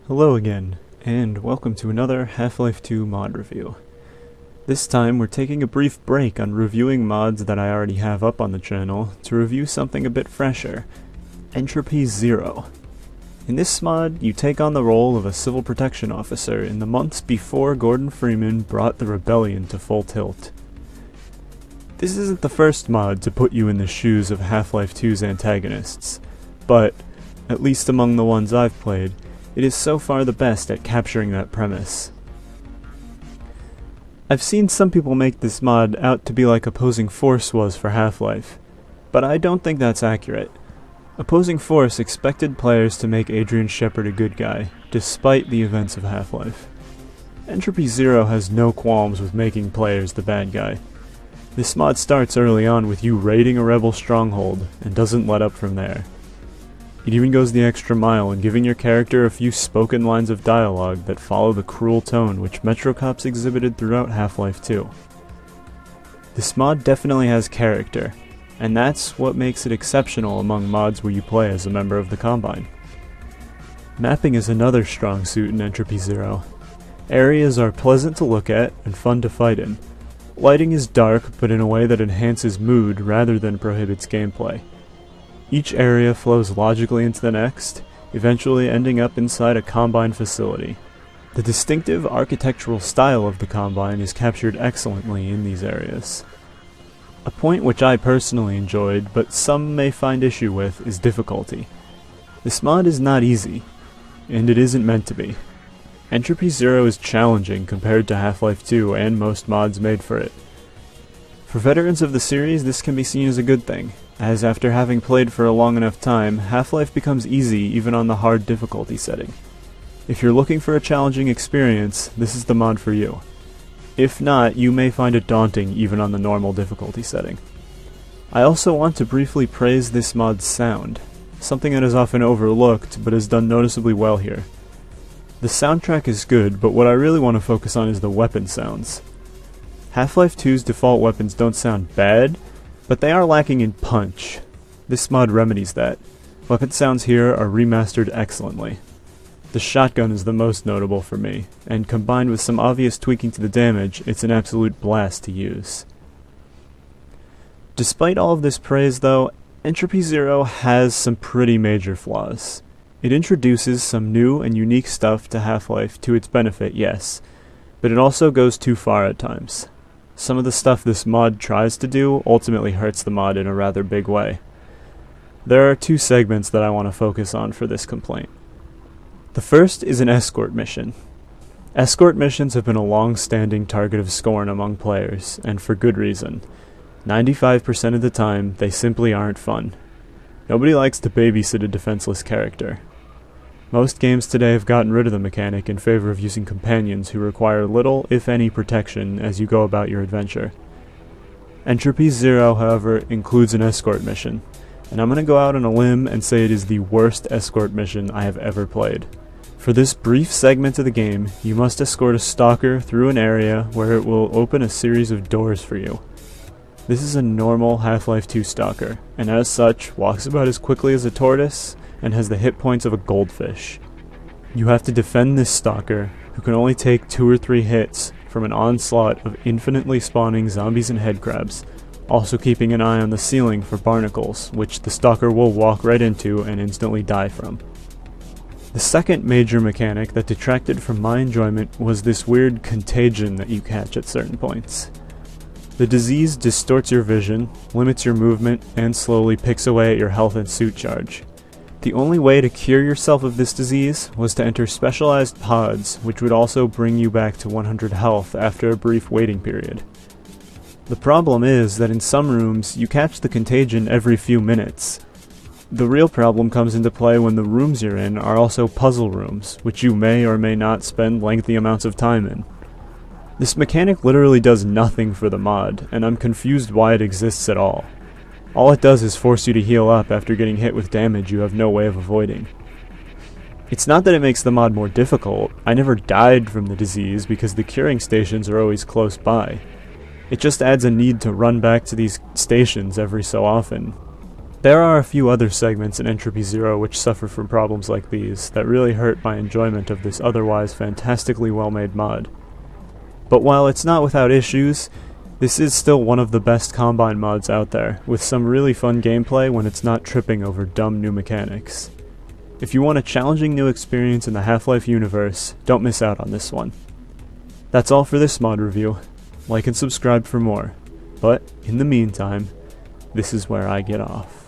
Hello again, and welcome to another Half-Life 2 mod review. This time we're taking a brief break on reviewing mods that I already have up on the channel to review something a bit fresher, Entropy 0. In this mod, you take on the role of a civil protection officer in the months before Gordon Freeman brought the rebellion to full tilt. This isn't the first mod to put you in the shoes of Half-Life 2's antagonists, but, at least among the ones I've played, it is so far the best at capturing that premise. I've seen some people make this mod out to be like Opposing Force was for Half-Life, but I don't think that's accurate. Opposing Force expected players to make Adrian Shepard a good guy, despite the events of Half-Life. Entropy 0 has no qualms with making players the bad guy. This mod starts early on with you raiding a rebel stronghold, and doesn't let up from there. It even goes the extra mile in giving your character a few spoken lines of dialogue that follow the cruel tone which Metro Cops exhibited throughout Half-Life 2. This mod definitely has character, and that's what makes it exceptional among mods where you play as a member of the Combine. Mapping is another strong suit in Entropy 0. Areas are pleasant to look at and fun to fight in. Lighting is dark, but in a way that enhances mood rather than prohibits gameplay. Each area flows logically into the next, eventually ending up inside a Combine facility. The distinctive architectural style of the Combine is captured excellently in these areas. A point which I personally enjoyed, but some may find issue with, is difficulty. This mod is not easy, and it isn't meant to be. Entropy 0 is challenging compared to Half-Life 2 and most mods made for it. For veterans of the series, this can be seen as a good thing, as after having played for a long enough time, Half-Life becomes easy even on the hard difficulty setting. If you're looking for a challenging experience, this is the mod for you. If not, you may find it daunting even on the normal difficulty setting. I also want to briefly praise this mod's sound, something that is often overlooked but is done noticeably well here. The soundtrack is good, but what I really want to focus on is the weapon sounds. Half-Life 2's default weapons don't sound bad, but they are lacking in punch. This mod remedies that. Weapon sounds here are remastered excellently. The shotgun is the most notable for me, and combined with some obvious tweaking to the damage, it's an absolute blast to use. Despite all of this praise though, Entropy 0 has some pretty major flaws. It introduces some new and unique stuff to Half-Life to its benefit, yes, but it also goes too far at times. Some of the stuff this mod tries to do ultimately hurts the mod in a rather big way. There are two segments that I want to focus on for this complaint. The first is an escort mission. Escort missions have been a long-standing target of scorn among players, and for good reason. 95% of the time, they simply aren't fun. Nobody likes to babysit a defenseless character. Most games today have gotten rid of the mechanic in favor of using companions who require little, if any, protection as you go about your adventure. Entropy 0, however, includes an escort mission, and I'm going to go out on a limb and say it is the worst escort mission I have ever played. For this brief segment of the game, you must escort a stalker through an area where it will open a series of doors for you. This is a normal Half-Life 2 stalker, and as such, walks about as quickly as a tortoise, and has the hit points of a goldfish. You have to defend this stalker, who can only take 2 or 3 hits from an onslaught of infinitely spawning zombies and headcrabs, also keeping an eye on the ceiling for barnacles, which the stalker will walk right into and instantly die from. The second major mechanic that detracted from my enjoyment was this weird contagion that you catch at certain points. The disease distorts your vision, limits your movement, and slowly picks away at your health and suit charge. The only way to cure yourself of this disease was to enter specialized pods, which would also bring you back to 100 health after a brief waiting period. The problem is that in some rooms, you catch the contagion every few minutes. The real problem comes into play when the rooms you're in are also puzzle rooms, which you may or may not spend lengthy amounts of time in. This mechanic literally does nothing for the mod, and I'm confused why it exists at all. All it does is force you to heal up after getting hit with damage you have no way of avoiding. It's not that it makes the mod more difficult. I never died from the disease because the curing stations are always close by. It just adds a need to run back to these stations every so often. There are a few other segments in Entropy Zero which suffer from problems like these that really hurt my enjoyment of this otherwise fantastically well-made mod. But while it's not without issues, this is still one of the best Combine mods out there, with some really fun gameplay when it's not tripping over dumb new mechanics. If you want a challenging new experience in the Half-Life universe, don't miss out on this one. That's all for this mod review. Like and subscribe for more. But, in the meantime, this is where I get off.